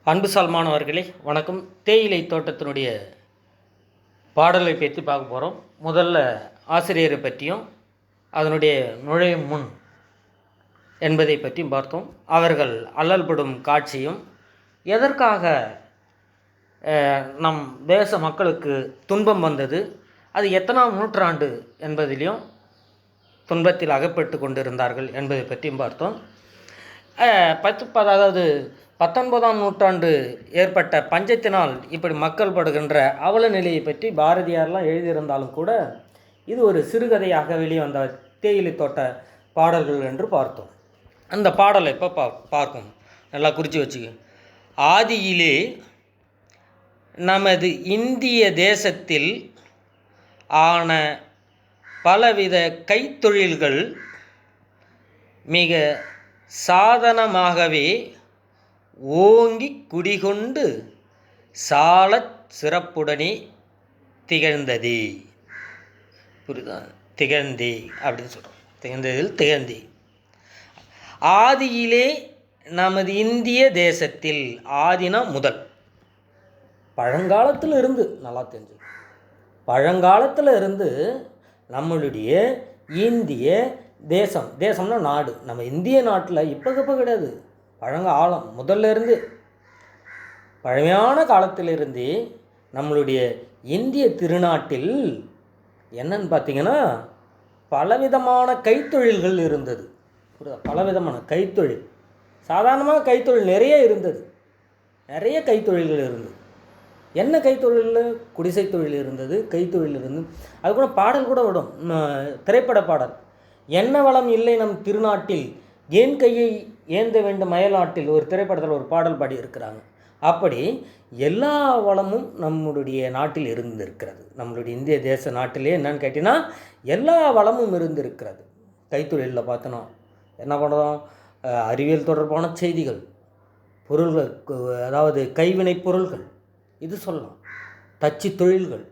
அன்புசால் மாணவர்களே வணக்கம். தேயிலை தோட்டத்தினுடைய பாடலை பற்றி பார்க்க போகிறோம். முதல்ல ஆசிரியரை பற்றியும் அதனுடைய நுழையும் முன் என்பதை பற்றியும் பார்த்தோம். அவர்கள் அல்லல்படும் காட்சியும் எதற்காக நம் தேச மக்களுக்கு துன்பம் வந்தது, அது எத்தனாம் நூற்றாண்டு என்பதிலையும் துன்பத்தில் அகப்பட்டு கொண்டிருந்தார்கள் என்பதை பற்றியும் பார்த்தோம். அதாவது 19ஆம் நூற்றாண்டு ஏற்பட்ட பஞ்சத்தினால் இப்படி மக்கள் படுகின்ற அவல நிலையை பற்றி பாரதியார்லாம் எழுதியிருந்தாலும் கூட இது ஒரு சிறுகதையாக வெளிவந்த தேயிலை தோட்ட பாடல்கள் என்று பார்த்தோம். அந்த பாடலை இப்போ பார்க்கும், நல்லா குறித்து வச்சுக்க. ஆதியிலே நமது இந்திய தேசத்தில் ஆன பலவித கைத்தொழில்கள் மிக சாதனமாகவே ஓங்கி குடிகொண்டு சாலச் சிறப்புடனே திகழ்ந்ததே. புரியுதா? திகழ்ந்தே அப்படின்னு சொல்கிறோம். திகழ்ந்ததில் திகழ்ந்தே. ஆதியிலே நமது இந்திய தேசத்தில், ஆதினா முதல், பழங்காலத்தில் இருந்து, நல்லா தெரிஞ்சு, பழங்காலத்தில் இருந்து நம்மளுடைய இந்திய தேசம், தேசம்னா நாடு, நம்ம இந்திய நாட்டில் இப்போ கிடையாது, பழங்காலம் முதல்ல இருந்து, பழமையான காலத்திலிருந்து நம்மளுடைய இந்திய திருநாட்டில் என்னன்னு பார்த்தீங்கன்னா பலவிதமான கைத்தொழில்கள் இருந்தது. பலவிதமான கைத்தொழில், சாதாரணமாக கைத்தொழில் நிறைய இருந்தது, நிறைய கைத்தொழில்கள் இருந்தது. என்ன கைத்தொழில்? குடிசை தொழில் இருந்தது, கைத்தொழில் இருந்தது. அது கூட பாடல் கூட விடும், திரைப்பட பாடல். என்ன வளம் இல்லை நம் திருநாட்டில், ஏன் கையை ஏந்த வேண்டும் அயல்நாட்டில், ஒரு திரைப்படத்தில் ஒரு பாடல் பாடி இருக்கிறாங்க. அப்படி எல்லா வளமும் நம்மளுடைய நாட்டில் இருந்திருக்கிறது. நம்மளுடைய இந்திய தேச நாட்டிலே என்னன்னு கேட்டிங்கன்னா எல்லா வளமும் இருந்திருக்கிறது. கைத்தொழிலில் பார்த்தோன்னா என்ன பண்ணுறோம், அறிவியல் தொடர்பான செய்திகள், பொருள்கள், அதாவது கைவினை பொருள்கள், இது சொல்லலாம், தச்சு தொழில்கள்,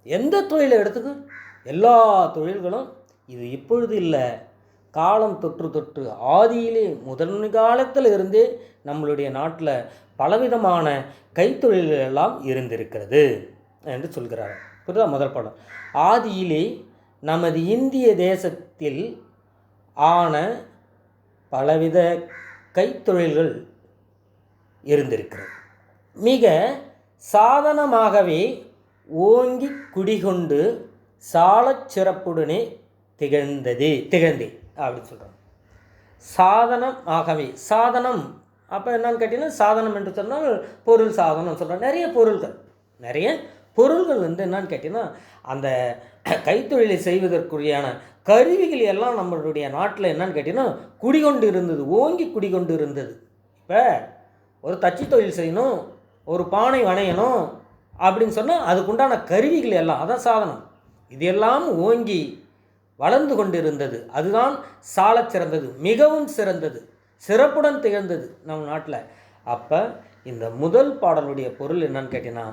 எந்த தொழிலை எடுத்துக்க எல்லா தொழில்களும் இது இப்பொழுது இல்லை, காலம் தொற்று ஆதியிலே முதல் காலத்தில் இருந்தே நம்மளுடைய நாட்டில் பலவிதமான கைத்தொழில்கள் எல்லாம் இருந்திருக்கிறது என்று சொல்கிறார். புரியுதா? முதல் பாடம், ஆதியிலே நமது இந்திய தேசத்தில் ஆன பலவித கைத்தொழில்கள் இருந்திருக்கிறது, மிக சாதனமாகவே ஓங்கி குடிகொண்டு சாலச் சிறப்புடனே திகழ்ந்தே அப்படின்னு சொல்கிறாங்க. சாதனமாகவே, சாதனம் அப்போ என்னன்னு கேட்டிங்கன்னா சாதனம் என்று சொன்னால் பொருள் சாதனம் சொல்கிறாங்க. நிறைய பொருள்கள் என்னன்னு கேட்டிங்கன்னா அந்த கைத்தொழிலை செய்வதற்குரியான கருவிகள் எல்லாம் நம்மளுடைய நாட்டில் என்னன்னு கேட்டிங்கன்னா குடிகொண்டு இருந்தது, ஓங்கி குடிகொண்டு இருந்தது. இப்போ ஒரு தச்சு தொழில் செய்யணும், ஒரு பானை வணையணும் அப்படின்னு சொன்னால் அதுக்குண்டான கருவிகள் எல்லாம், அதான் சாதனம், இது எல்லாம் ஓங்கி வளர்ந்து கொண்டிருந்தது. அதுதான் சாலச் சிறந்தது, மிகவும் சிறந்தது, சிறப்புடன் திகழ்ந்தது நம்ம நாட்டில். அப்போ இந்த முதல் பாடலுடைய பொருள் என்னன்னு கேட்டிங்கன்னா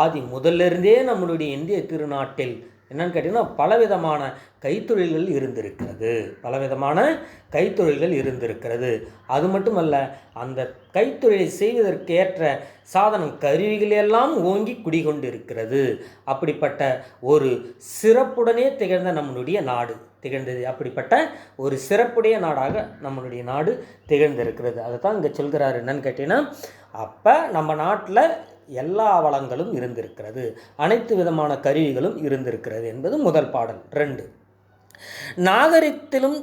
ஆதி முதல்லிருந்தே நம்மளுடைய இந்திய திருநாட்டில் என்னன்னு கேட்டிங்கன்னா பலவிதமான கைத்தொழில்கள் இருந்திருக்கிறது. அது மட்டுமல்ல, அந்த கைத்தொழிலை செய்வதற்கேற்ற சாதனம் கருவிகள் எல்லாம் ஓங்கி குடிகொண்டிருக்கிறது. அப்படிப்பட்ட ஒரு சிறப்புடனே திகழ்ந்த நம்மளுடைய நாடு திகழ்ந்தது. அப்படிப்பட்ட ஒரு சிறப்புடைய நாடாக நம்மளுடைய நாடு திகழ்ந்திருக்கிறது. அதை தான் இங்கே சொல்கிறார். என்னன்னு கேட்டிங்கன்னா அப்போ நம்ம நாட்டில் எல்லா வளங்களும் இருந்திருக்கிறது, அனைத்து விதமான கருவிகளும் இருந்திருக்கிறது என்பது முதல் பாடல். 2, நாகரிகத்திலும்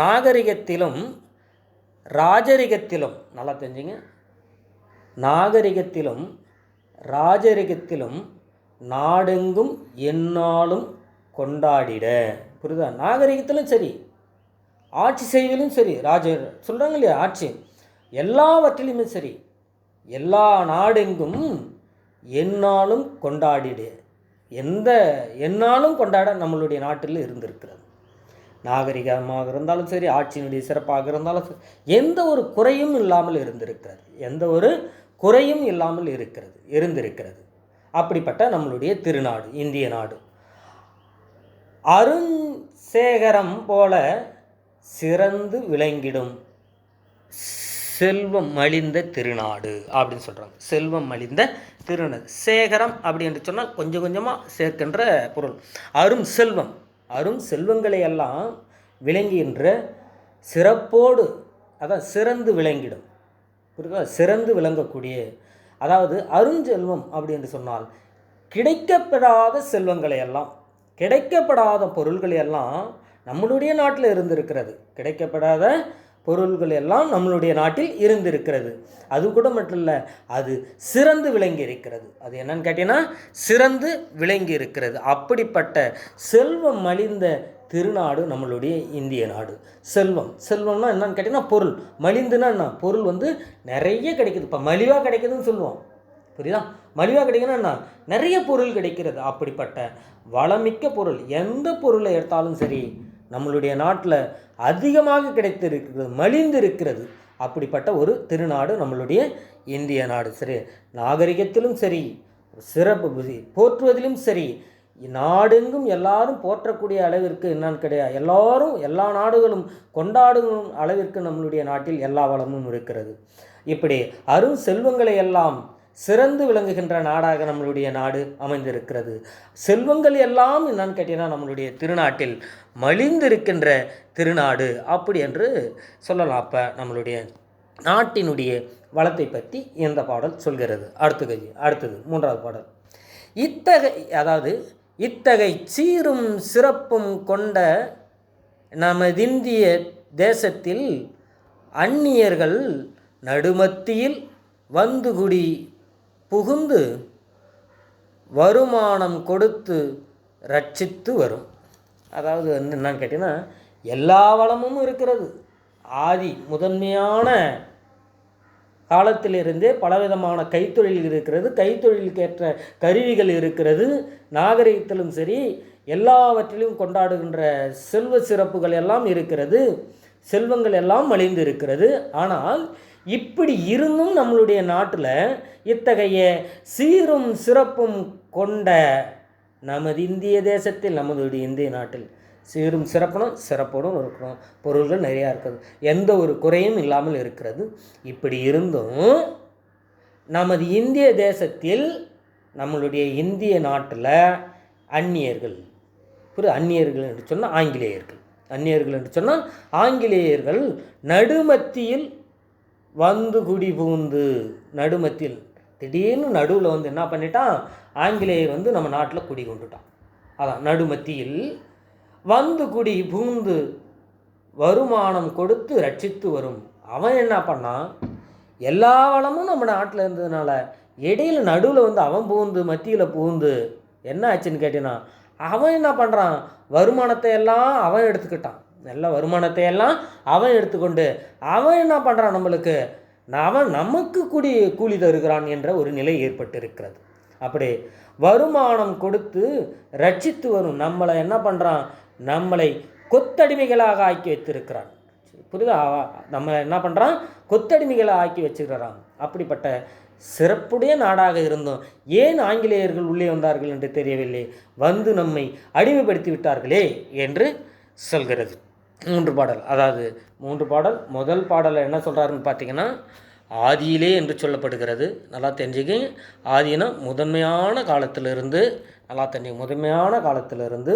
ராஜரிகத்திலும், நல்லா தெரிஞ்சுங்க, நாகரிகத்திலும் ராஜரிகத்திலும் நாடெங்கும் எந்நாளும் கொண்டாடிட. புரியுதா? நாகரிகத்திலும் சரி, ஆட்சி செய்வதிலும் சரி, சொல்கிறாங்க இல்லையா, ஆட்சி எல்லாவற்றிலுமே சரி, எல்லா நாடெங்கும் எந்நாளும் கொண்டாடிடு, எந்நாளும் கொண்டாட நம்மளுடைய நாட்டில் இருந்திருக்கிறது. நாகரிகமாக இருந்தாலும் சரி, ஆட்சியினுடைய சிறப்பாக இருந்தாலும் சரி, எந்த ஒரு குறையும் இல்லாமல் இருந்திருக்கிறது. அப்படிப்பட்ட நம்மளுடைய திருநாடு இந்திய நாடு அருஞ்சேகரம் போல சிறந்து விளங்கிடும் செல்வம் மலிந்த திருநாடு அப்படின்னு சொல்கிறாங்க. செல்வம் மலிந்த திருநாடு. சேகரம் அப்படி என்று சொன்னால் கொஞ்சம் கொஞ்சமாக சேர்க்கின்ற பொருள். அரும் செல்வம், அரும் செல்வங்களை எல்லாம் விளங்குகின்ற சிறப்போடு, அதான் சிறந்து விளங்கிடும். புரியுதா? சிறந்து விளங்கக்கூடிய, அதாவது அருஞ்செல்வம் அப்படி என்று சொன்னால் கிடைக்கப்படாத செல்வங்களை எல்லாம், கிடைக்கப்படாத பொருள்களை எல்லாம் நம்மளுடைய நாட்டில் இருந்திருக்கிறது. கிடைக்கப்படாத பொருள்கள் எல்லாம் நம்மளுடைய நாட்டில் இருந்திருக்கிறது. அது கூட மட்டும் இல்லை, அது சிறந்து விளங்கி இருக்கிறது. அது என்னன்னு கேட்டீங்கன்னா சிறந்து விளங்கி இருக்கிறது. அப்படிப்பட்ட செல்வம் மலிந்த திருநாடு நம்மளுடைய இந்திய நாடு. செல்வம், செல்வம்னா என்னன்னு கேட்டிங்கன்னா பொருள். மலிந்துன்னா என்ன? பொருள் நிறைய கிடைக்குது. இப்போ மலிவாக கிடைக்குதுன்னு சொல்லுவோம், புரியுதா? மலிவாக கிடைக்குன்னா என்ன? நிறைய பொருள் கிடைக்கிறது. அப்படிப்பட்ட வளமிக்க பொருள், எந்த பொருளை எடுத்தாலும் சரி நம்மளுடைய நாட்டில் அதிகமாக கிடைத்திருக்கிறது, மலிந்து இருக்கிறது. அப்படிப்பட்ட ஒரு திருநாடு நம்மளுடைய இந்திய நாடு. சரி, நாகரிகத்திலும் சரி, சிறப்பு போற்றுவதிலும் சரி, நாடெங்கும் எல்லாரும் போற்றக்கூடிய அளவிற்கு என்னன்னு கிடையாது, எல்லாரும் எல்லா நாடுகளும் கொண்டாடும் அளவிற்கு நம்மளுடைய நாட்டில் எல்லா வளமும் இருக்கிறது. இப்படி அரும் செல்வங்களை எல்லாம் சிறந்து விளங்குகின்ற நாடாக நம்மளுடைய நாடு அமைந்திருக்கிறது. செல்வங்கள் எல்லாம் என்னன்னு கேட்டீங்கன்னா நம்மளுடைய திருநாட்டில் மலிந்திருக்கின்ற திருநாடு அப்படி என்று சொல்லலாம். அப்போ நம்மளுடைய நாட்டினுடைய வளத்தை பற்றி இந்த பாடல் சொல்கிறது. அடுத்தது 3வது பாடல். இத்தகை சீரும் சிறப்பும் கொண்ட நமதிந்திய தேசத்தில் அந்நியர்கள் நடுமத்தியில் வந்துகுடி புகுந்து வருமானம் கொடுத்து ரட்சித்து வரும். அதாவது என்னன்னு கேட்டிங்கன்னா எல்லா வளமும் இருக்கிறது. ஆதி முதன்மையான காலத்திலிருந்தே பலவிதமான கைத்தொழில் இருக்கிறது. கைத்தொழிலுக்கேற்ற கருவிகள் இருக்கிறது. நாகரிகத்திலும் சரி எல்லாவற்றிலும் கொண்டாடுகின்ற செல்வ சிறப்புகள் எல்லாம் இருக்கிறது. செல்வங்கள் எல்லாம் மலிந்து இருக்கிறது. ஆனால் இப்படி இருந்தும் நம்மளுடைய நாட்டில் இத்தகைய சீரும் சிறப்பும் கொண்ட நமது இந்திய தேசத்தில், நம்மளுடைய இந்திய நாட்டில் சீரும் சிறப்போடும் இருக்கணும். பொருள்கள் நிறையா இருக்குது, எந்த ஒரு குறையும் இல்லாமல் இருக்கிறது. இப்படி இருந்தும் நமது இந்திய தேசத்தில், நம்மளுடைய இந்திய நாட்டில் அந்நியர்கள், அந்நியர்கள் என்று சொன்னால் ஆங்கிலேயர்கள், அந்நியர்கள் என்று சொன்னால் ஆங்கிலேயர்கள் நடுமத்தியில் வந்து குடி புகுந்து, நடுமத்தியில் திடீர்னு நடுவில் என்ன பண்ணிட்டான், ஆங்கிலேயர் நம்ம நாட்டில் குடி கொண்டுட்டான். அதான் நடுமத்தியில் வந்து குடி புகுந்து வருமானம் கொடுத்து ரட்சித்து வரும். அவன் என்ன பண்ணான், எல்லா வளமும் நம்ம நாட்டில் இருந்ததுனால இடையில் நடுவில் அவன் புகுந்து, மத்தியில் புகுந்து என்ன ஆச்சுன்னு கேட்டினா, அவன் என்ன பண்ணுறான், வருமானத்தை எல்லாம் அவன் எடுத்துக்கிட்டான். நல்ல வருமானத்தை எல்லாம் அவன் எடுத்துக்கொண்டு அவன் என்ன பண்ணுறான், நம்மளுக்கு அவன் நமக்கு கூலி தருகிறான் என்ற ஒரு நிலை ஏற்பட்டிருக்கிறது. அப்படி வருமானம் கொடுத்து ரட்சித்து வரும். நம்மளை என்ன பண்ணுறான், நம்மளை கொத்தடிமைகளாக ஆக்கி வைத்திருக்கிறான். புரியுதா? நம்ம என்ன பண்ணுறான், கொத்தடிமைகளாக ஆக்கி வச்சுக்கிறான். அப்படிப்பட்ட சிறப்புடைய நாடாக இருந்தோம். ஏன் ஆங்கிலேயர்கள் உள்ளே வந்தார்கள் என்று தெரியவில்லை, வந்து நம்மை அடிமைப்படுத்தி விட்டார்களே என்று சொல்கிறது. 3 பாடல். அதாவது 3 பாடல். முதல் பாடலில் என்ன சொல்கிறாருன்னு பார்த்தீங்கன்னா, ஆதியிலே என்று சொல்லப்படுகிறது. நல்லா தெரிஞ்சுக்க, ஆதினா முதன்மையான காலத்திலிருந்து, நல்லா தெரிஞ்சுக்க, முதன்மையான காலத்திலிருந்து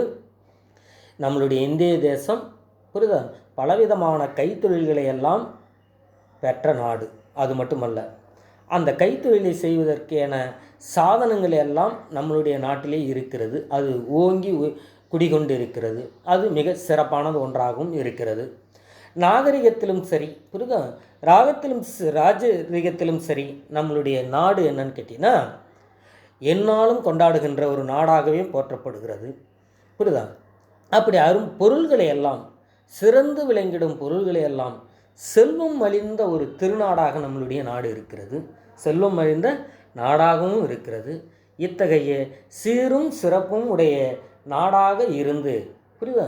நம்மளுடைய இந்திய தேசம் புரியுதா பலவிதமான கைத்தொழில்களை எல்லாம் பெற்ற நாடு. அது மட்டுமல்ல, அந்த கைத்தொழிலை செய்வதற்கான சாதனங்கள் எல்லாம் நம்மளுடைய நாட்டிலே இருக்கிறது. அது ஓங்கி குடிகொண்டு இருக்கிறது. அது மிக சிறப்பானது ஒன்றாகவும் இருக்கிறது. நாகரிகத்திலும் சரி, புரியுதா, ராஜரீகத்திலும் சரி நம்மளுடைய நாடு என்னன்னு கேட்டிங்கன்னா எந்நாளும் கொண்டாடுகின்ற ஒரு நாடாகவே போற்றப்படுகிறது. புரியுதா? அப்படி அரும் பொருள்களை எல்லாம், சிறந்து விளங்கிடும் பொருள்களை எல்லாம் செல்வம் மலிந்த ஒரு திருநாடாக நம்மளுடைய நாடு இருக்கிறது. செல்வம் மலிந்த நாடாகவும் இருக்கிறது. இத்தகைய சீரும் சிறப்பும் உடைய நாடாக இருந்து, புரியுதா,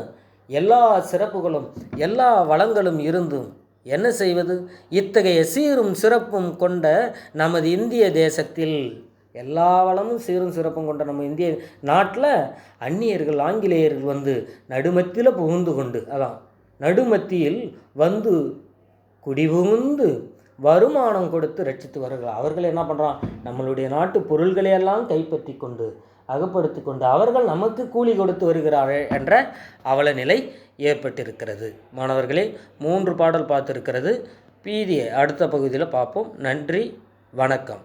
எல்லா சிறப்புகளும் எல்லா வளங்களும் இருந்தும் என்ன செய்வது, இத்தகைய சீரும் சிறப்பும் கொண்ட நமது இந்திய தேசத்தில், எல்லா வளமும் சீரும் சிறப்பும் கொண்ட நம்ம இந்திய நாட்டில் அந்நியர்கள் ஆங்கிலேயர்கள் நடுமத்தியில் புகுந்து கொண்டு, அதான் நடுமத்தியில் வந்து குடிபுகுந்து வருமானம் கொடுத்து ரட்சித்து வருகிறார். அவர்கள் என்ன பண்ணுறான், நம்மளுடைய நாட்டு பொருள்களையெல்லாம் கைப்பற்றி கொண்டு அகப்படுத்தி கொண்டு அவர்கள் நமக்கு கூலி கொடுத்து வருகிறார்கள் என்ற அவல நிலை ஏற்பட்டிருக்கிறது. மாணவர்களே, 3 பாடல் பார்த்துருக்கிறது. மீதியை அடுத்த பகுதியில் பார்ப்போம். நன்றி, வணக்கம்.